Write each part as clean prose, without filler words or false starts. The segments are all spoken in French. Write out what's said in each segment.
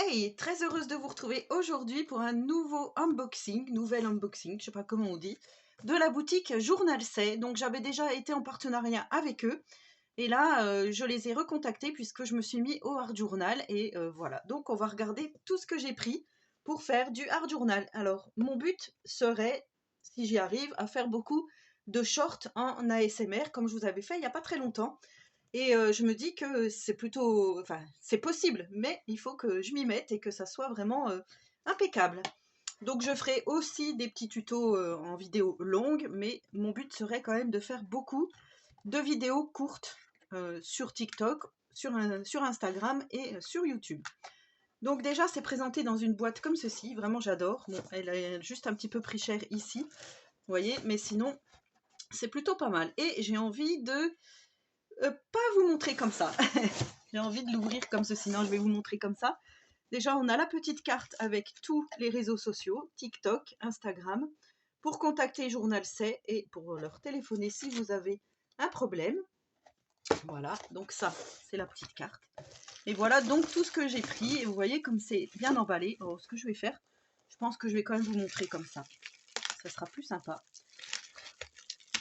Hey, très heureuse de vous retrouver aujourd'hui pour un nouvel unboxing, je sais pas comment on dit, de la boutique Journal C. Donc j'avais déjà été en partenariat avec eux et là je les ai recontactés puisque je me suis mis au Art Journal et voilà. Donc on va regarder tout ce que j'ai pris pour faire du Art Journal. Alors mon but serait, si j'y arrive, à faire beaucoup de shorts en ASMR comme je vous avais fait il n'y a pas très longtemps. Et je me dis que c'est plutôt, enfin, c'est possible, mais il faut que je m'y mette et que ça soit vraiment impeccable. Donc je ferai aussi des petits tutos en vidéo longue, mais mon but serait quand même de faire beaucoup de vidéos courtes sur TikTok, sur Instagram et sur YouTube. Donc déjà, c'est présenté dans une boîte comme ceci, vraiment j'adore. Bon, elle est juste un petit peu pris cher ici, vous voyez, mais sinon, c'est plutôt pas mal. Et j'ai envie de pas vous montrer comme ça. J'ai envie de l'ouvrir comme ceci. Non, je vais vous montrer comme ça. Déjà, on a la petite carte avec tous les réseaux sociaux, TikTok, Instagram, pour contacter Journal C et pour leur téléphoner si vous avez un problème. Voilà, donc ça, c'est la petite carte. Et voilà donc tout ce que j'ai pris. Et vous voyez comme c'est bien emballé. Alors, ce que je vais faire, je pense que je vais quand même vous montrer comme ça. Ça sera plus sympa.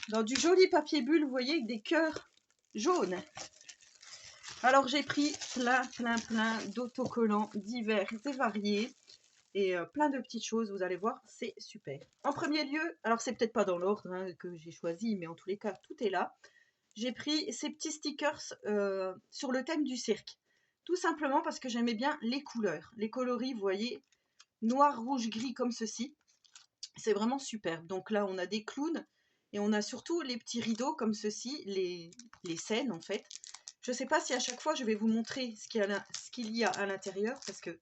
Dans du joli papier bulle, vous voyez, avec des cœurs jaunes. Alors j'ai pris plein d'autocollants divers et variés et plein de petites choses, vous allez voir, c'est super. En premier lieu, alors c'est peut-être pas dans l'ordre que j'ai choisi, mais en tous les cas, tout est là. J'ai pris ces petits stickers sur le thème du cirque. Tout simplement parce que j'aimais bien les couleurs, les coloris, vous voyez, noir, rouge, gris comme ceci. C'est vraiment superbe. Donc là, on a des clowns et on a surtout les petits rideaux comme ceci, les scènes en fait. Je ne sais pas si à chaque fois je vais vous montrer ce qu'il y a à l'intérieur parce que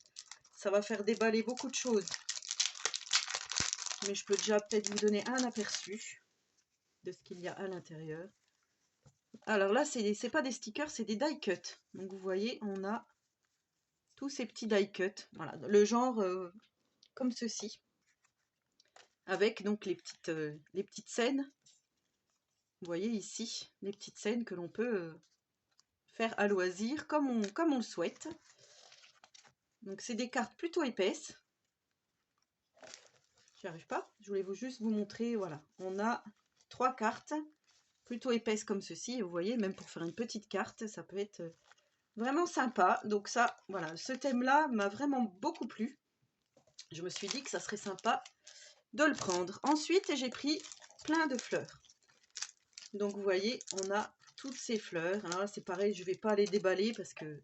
ça va faire déballer beaucoup de choses. Mais je peux déjà peut-être vous donner un aperçu de ce qu'il y a à l'intérieur. Alors là, c'est pas des stickers, c'est des die cuts. Donc vous voyez, on a tous ces petits die cuts. Voilà, le genre comme ceci. Avec donc les petites scènes. Vous voyez ici, les petites scènes que l'on peut faire à loisir comme on le souhaite. Donc c'est des cartes plutôt épaisses. J'y arrive pas. Je voulais juste vous montrer, voilà. On a 3 cartes plutôt épaisses comme ceci. Vous voyez, même pour faire une petite carte, ça peut être vraiment sympa. Donc ça, voilà, ce thème-là m'a vraiment beaucoup plu. Je me suis dit que ça serait sympa de le prendre. Ensuite, j'ai pris plein de fleurs. Donc vous voyez, on a toutes ces fleurs. Alors là, c'est pareil, je ne vais pas les déballer parce que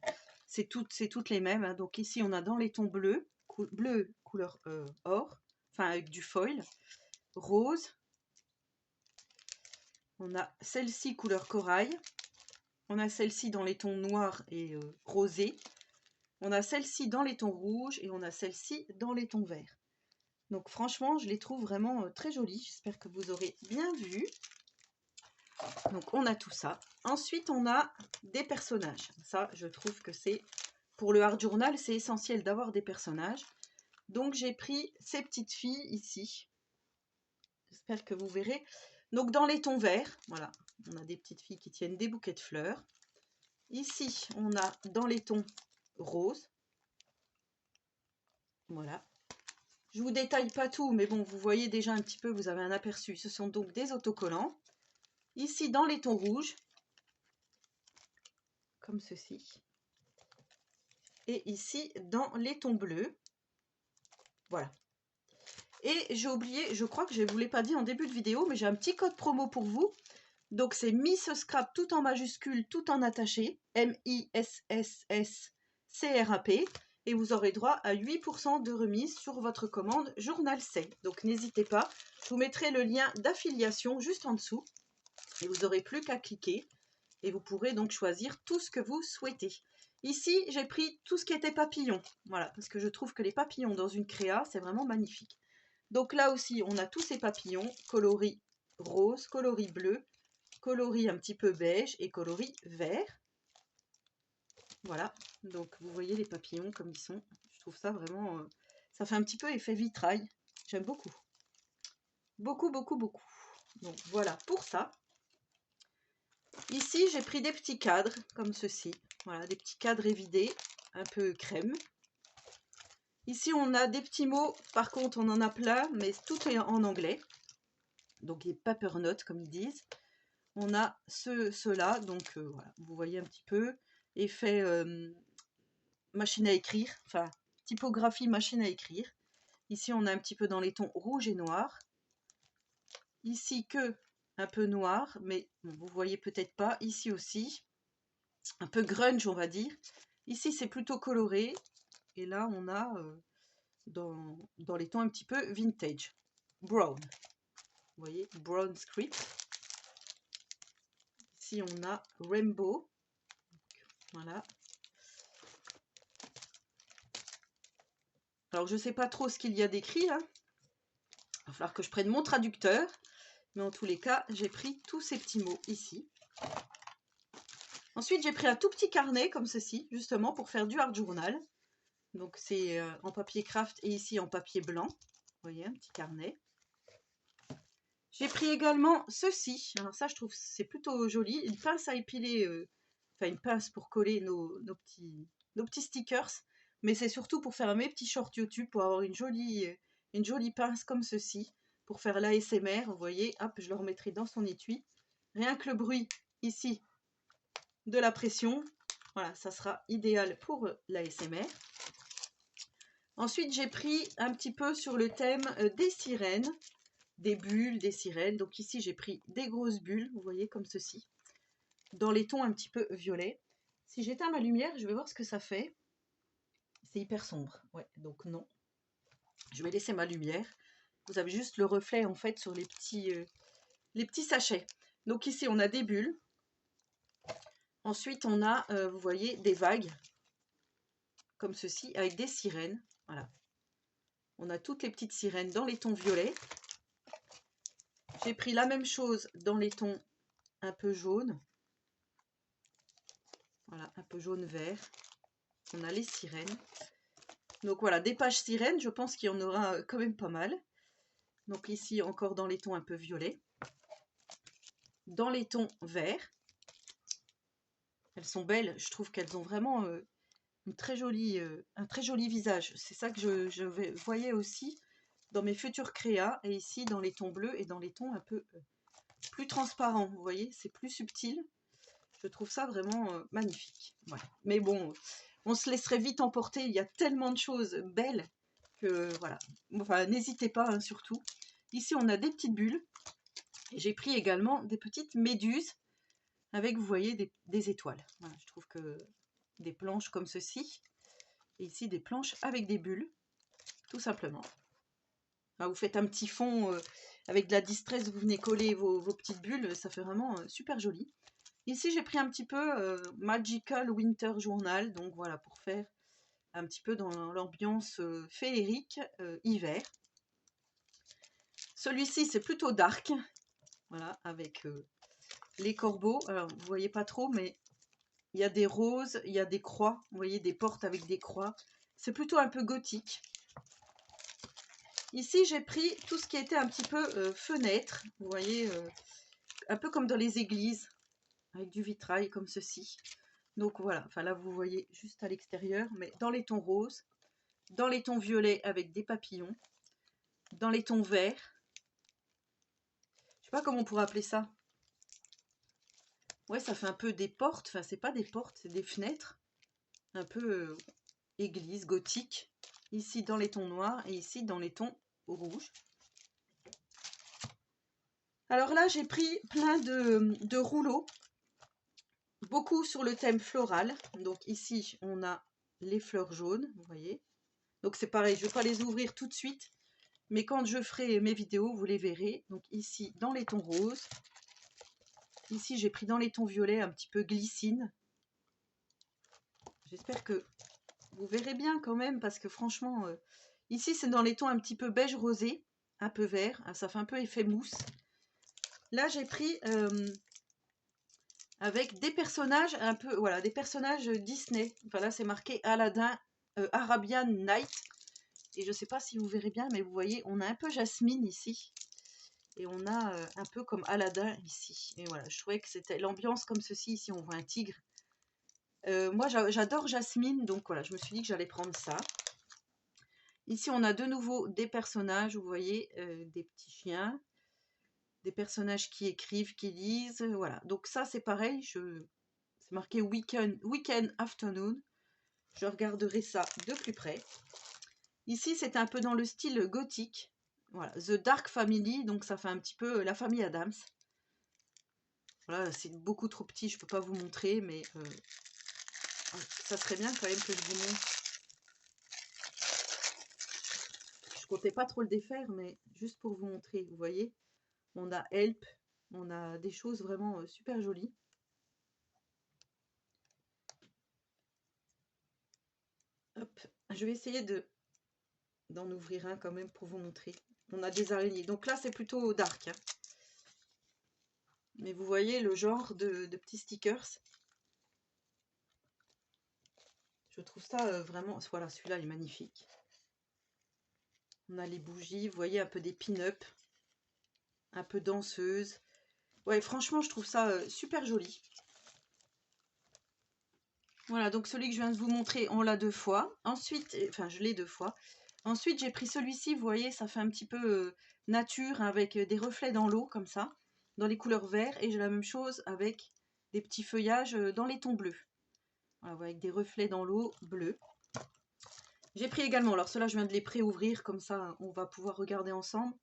c'est toutes les mêmes. Hein. Donc ici, on a dans les tons bleus, bleu couleur or, enfin avec du foil, rose. On a celle-ci couleur corail. On a celle-ci dans les tons noirs et rosés. On a celle-ci dans les tons rouges et on a celle-ci dans les tons verts. Donc franchement, je les trouve vraiment très jolies. J'espère que vous aurez bien vu. Donc on a tout ça. Ensuite, on a des personnages. Ça, je trouve que c'est, pour le Art Journal, c'est essentiel d'avoir des personnages. Donc j'ai pris ces petites filles ici. J'espère que vous verrez. Donc dans les tons verts, voilà, on a des petites filles qui tiennent des bouquets de fleurs. Ici, on a dans les tons roses. Voilà. Je ne vous détaille pas tout, mais bon, vous voyez déjà un petit peu, vous avez un aperçu. Ce sont donc des autocollants. Ici, dans les tons rouges, comme ceci. Et ici, dans les tons bleus. Voilà. Et j'ai oublié, je crois que je ne vous l'ai pas dit en début de vidéo, mais j'ai un petit code promo pour vous. Donc, c'est Miss Scrap tout en majuscule, tout en attaché. M-I-S-S-S-C-R-A-P. Et vous aurez droit à 8% de remise sur votre commande Journal C. Donc, n'hésitez pas. Je vous mettrai le lien d'affiliation juste en dessous. Et vous n'aurez plus qu'à cliquer. Et vous pourrez donc choisir tout ce que vous souhaitez. Ici, j'ai pris tout ce qui était papillon. Voilà, parce que je trouve que les papillons dans une créa, c'est vraiment magnifique. Donc là aussi, on a tous ces papillons, coloris rose, coloris bleu, coloris un petit peu beige et coloris vert. Voilà, donc vous voyez les papillons comme ils sont. Je trouve ça vraiment... ça fait un petit peu effet vitrail. J'aime beaucoup. Beaucoup. Donc voilà pour ça. Ici, j'ai pris des petits cadres comme ceci. Voilà, des petits cadres évidés, un peu crème. Ici, on a des petits mots. Par contre, on en a plein, mais tout est en anglais. Donc, les paper notes, comme ils disent. On a ceux-là. Donc, voilà, vous voyez un petit peu. Effet machine à écrire. Enfin, typographie machine à écrire. Ici, on a un petit peu dans les tons rouge et noir. Ici, que un peu noir, mais bon, vous voyez peut-être pas. Ici aussi, un peu grunge, on va dire. Ici, c'est plutôt coloré. Et là, on a dans les tons un petit peu vintage. Brown. Vous voyez, brown script. Ici, on a rainbow. Voilà. Alors, je ne sais pas trop ce qu'il y a d'écrit, hein. Il va falloir que je prenne mon traducteur. Mais en tous les cas, j'ai pris tous ces petits mots ici. Ensuite, j'ai pris un tout petit carnet comme ceci, justement, pour faire du art journal. Donc, c'est en papier craft et ici en papier blanc. Vous voyez, un petit carnet. J'ai pris également ceci. Alors ça, je trouve c'est plutôt joli. Une pince à épiler, enfin une pince pour coller nos petits stickers. Mais c'est surtout pour faire mes petits shorts YouTube, pour avoir une jolie pince comme ceci, pour faire l'ASMR. Vous voyez, hop, je le remettrai dans son étui. Rien que le bruit ici de la pression, voilà, ça sera idéal pour l'ASMR. Ensuite, j'ai pris un petit peu sur le thème des sirènes, des bulles, des sirènes. Donc ici, j'ai pris des grosses bulles, vous voyez, comme ceci, dans les tons un petit peu violets. Si j'éteins ma lumière, je vais voir ce que ça fait. C'est hyper sombre, ouais, donc non. Je vais laisser ma lumière. Vous avez juste le reflet, en fait, sur les petits sachets. Donc ici, on a des bulles. Ensuite, on a, vous voyez, des vagues, comme ceci, avec des sirènes. Voilà. On a toutes les petites sirènes dans les tons violets. J'ai pris la même chose dans les tons un peu jaunes. Voilà, un peu jaune-vert. On a les sirènes. Donc voilà, des pages sirènes, je pense qu'il y en aura quand même pas mal. Donc ici, encore dans les tons un peu violets. Dans les tons verts. Elles sont belles, je trouve qu'elles ont vraiment un très joli visage. C'est ça que je voyais aussi dans mes futurs créas. Et ici, dans les tons bleus et dans les tons un peu plus transparents. Vous voyez, c'est plus subtil. Je trouve ça vraiment magnifique. Voilà. Mais bon, on se laisserait vite emporter. Il y a tellement de choses belles que voilà. Enfin, n'hésitez pas, hein, surtout. Ici, on a des petites bulles. Et j'ai pris également des petites méduses avec, vous voyez, des étoiles. Voilà, je trouve que des planches comme ceci. Et ici, des planches avec des bulles, tout simplement. Enfin, vous faites un petit fond avec de la distress, vous venez coller vos petites bulles. Ça fait vraiment super joli. Ici, j'ai pris un petit peu Magical Winter Journal, donc voilà, pour faire un petit peu dans l'ambiance féerique hiver. Celui-ci, c'est plutôt dark, voilà, avec les corbeaux. Alors, vous voyez pas trop, mais il y a des roses, il y a des croix, vous voyez, des portes avec des croix. C'est plutôt un peu gothique. Ici, j'ai pris tout ce qui était un petit peu fenêtre, vous voyez, un peu comme dans les églises, avec du vitrail comme ceci. Donc voilà, enfin là vous voyez juste à l'extérieur, mais dans les tons roses, dans les tons violets avec des papillons, dans les tons verts. Je sais pas comment on pourrait appeler ça. Ouais, ça fait un peu des portes, enfin c'est pas des portes, c'est des fenêtres. Un peu église, gothique. Ici dans les tons noirs et ici dans les tons rouges. Alors là j'ai pris plein de rouleaux. Beaucoup sur le thème floral. Donc ici, on a les fleurs jaunes, vous voyez. Donc c'est pareil, je ne vais pas les ouvrir tout de suite. Mais quand je ferai mes vidéos, vous les verrez. Donc ici, dans les tons roses. Ici, j'ai pris dans les tons violets, un petit peu glycine. J'espère que vous verrez bien quand même, parce que franchement, ici, c'est dans les tons un petit peu beige rosé, un peu vert. Ça fait un peu effet mousse. Là, j'ai pris... avec des personnages un peu, voilà, des personnages Disney. Enfin là, c'est marqué Aladdin, Arabian Night. Et je ne sais pas si vous verrez bien, mais vous voyez, on a un peu Jasmine ici. Et on a un peu comme Aladdin ici. Et voilà, je trouvais que c'était l'ambiance comme ceci. Ici, on voit un tigre. Moi, j'adore Jasmine, donc voilà, je me suis dit que j'allais prendre ça. Ici, on a de nouveau des personnages, vous voyez, des petits chiens, des personnages qui écrivent, qui lisent, voilà. Donc ça, c'est pareil, c'est marqué weekend afternoon. Je regarderai ça de plus près. Ici, c'est un peu dans le style gothique. Voilà, The Dark Family, donc ça fait un petit peu la famille Adams. Voilà, c'est beaucoup trop petit, je peux pas vous montrer, mais ça serait bien quand même que je vous montre. Je comptais pas trop le défaire, mais juste pour vous montrer, vous voyez, on a Help, on a des choses vraiment super jolies. Hop, je vais essayer d'en ouvrir un quand même pour vous montrer. On a des araignées, donc là c'est plutôt dark, hein. Mais vous voyez le genre de petits stickers. Je trouve ça vraiment... Voilà, celui-là est magnifique. On a les bougies, vous voyez, un peu des pin-up, un peu danseuse. Ouais, franchement, je trouve ça super joli. Voilà, donc celui que je viens de vous montrer, on l'a 2 fois. Ensuite, enfin, je l'ai 2 fois. Ensuite, j'ai pris celui-ci, vous voyez, ça fait un petit peu nature, avec des reflets dans l'eau, comme ça, dans les couleurs vert. Et j'ai la même chose avec des petits feuillages dans les tons bleus. Voilà, avec des reflets dans l'eau bleue. J'ai pris également, alors ceux-là, je viens de les pré-ouvrir, comme ça, on va pouvoir regarder ensemble.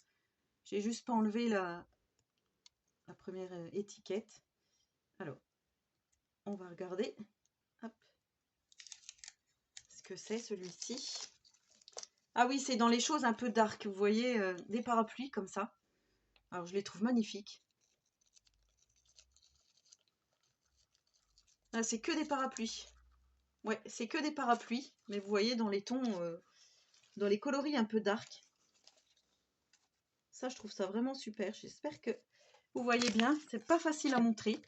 J'ai juste pas enlevé la première étiquette. Alors, on va regarder. Hop. Ce que c'est celui-ci. Ah oui, c'est dans les choses un peu dark. Vous voyez, des parapluies comme ça. Alors, je les trouve magnifiques. Ah, c'est que des parapluies. Ouais, c'est que des parapluies. Mais vous voyez, dans les tons, dans les coloris un peu dark. Ça, je trouve ça vraiment super. J'espère que vous voyez bien. C'est pas facile à montrer.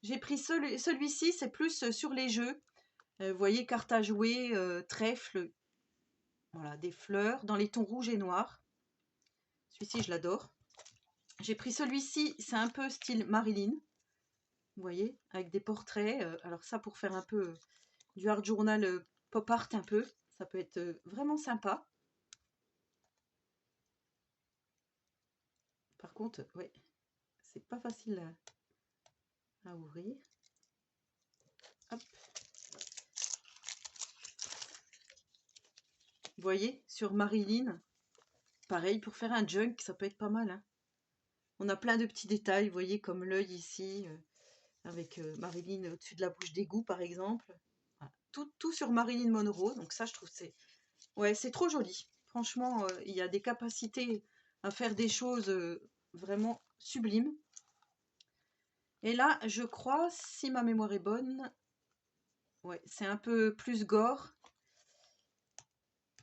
J'ai pris celui-ci, c'est plus sur les jeux. Vous voyez, carte à jouer, trèfle, voilà, des fleurs, dans les tons rouge et noir. Celui-ci, je l'adore. J'ai pris celui-ci, c'est un peu style Marilyn. Vous voyez, avec des portraits. Alors ça, pour faire un peu du art journal pop art un peu, ça peut être vraiment sympa. Par contre, ouais, c'est pas facile à ouvrir. Hop. Vous voyez, sur Marilyn, pareil, pour faire un junk, ça peut être pas mal, hein. On a plein de petits détails, vous voyez, comme l'œil ici, avec Marilyn au-dessus de la bouche d'égout, par exemple. Voilà. Tout sur Marilyn Monroe, donc ça, je trouve c'est... Ouais, c'est trop joli. Franchement, il y a des capacités à faire des choses vraiment sublimes. Et là, je crois, si ma mémoire est bonne, ouais, c'est un peu plus gore.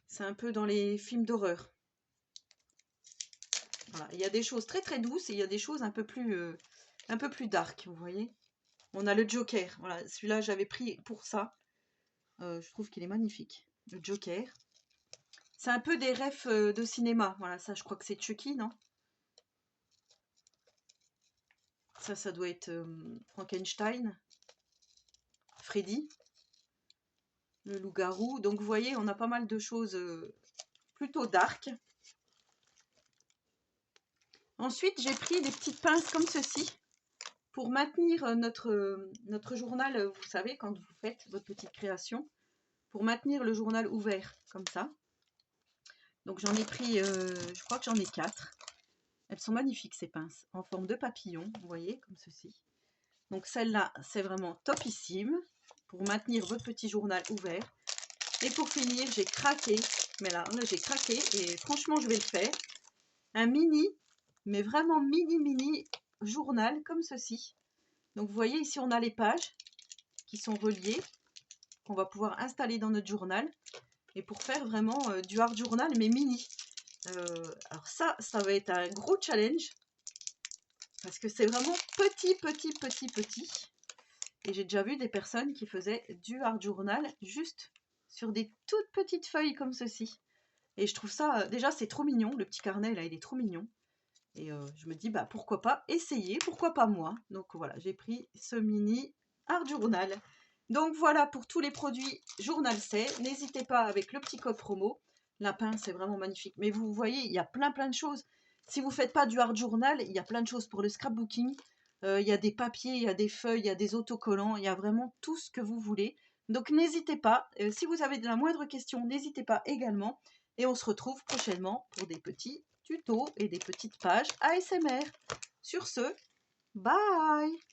C'est un peu dans les films d'horreur. Voilà. Il y a des choses très très douces et il y a des choses un peu plus dark, vous voyez. On a le Joker. Voilà, celui-là, j'avais pris pour ça. Je trouve qu'il est magnifique. Le Joker. C'est un peu des refs de cinéma. Voilà, ça, je crois que c'est Chucky, non? Ça doit être Frankenstein. Freddy. Le loup-garou. Donc, vous voyez, on a pas mal de choses plutôt dark. Ensuite, j'ai pris des petites pinces comme ceci pour maintenir notre journal, vous savez, quand vous faites votre petite création, pour maintenir le journal ouvert, comme ça. Donc, j'en ai pris, je crois que j'en ai 4. Elles sont magnifiques, ces pinces, en forme de papillon, vous voyez, comme ceci. Donc, celle-là, c'est vraiment topissime pour maintenir votre petit journal ouvert. Et pour finir, j'ai craqué, mais là j'ai craqué et franchement, je vais le faire. Un mini, mais vraiment mini journal comme ceci. Donc vous voyez ici on a les pages qui sont reliées, qu'on va pouvoir installer dans notre journal. Et pour faire vraiment du art journal mais mini. Alors ça va être un gros challenge. Parce que c'est vraiment petit. Et j'ai déjà vu des personnes qui faisaient du art journal juste sur des toutes petites feuilles comme ceci. Et je trouve ça, déjà c'est trop mignon, le petit carnet là il est trop mignon. Et je me dis, bah pourquoi pas essayer, pourquoi pas moi. Donc voilà, j'ai pris ce mini art journal. Donc voilà pour tous les produits Journal C. N'hésitez pas avec le petit code promo lapin, c'est vraiment magnifique. Mais vous voyez, il y a plein de choses. Si vous faites pas du hard journal, il y a plein de choses pour le scrapbooking. Il y a des papiers, il y a des feuilles, il y a des autocollants, il y a vraiment tout ce que vous voulez. Donc n'hésitez pas, si vous avez de la moindre question, n'hésitez pas également. Et on se retrouve prochainement pour des petits tutos et des petites pages ASMR. Sur ce, bye!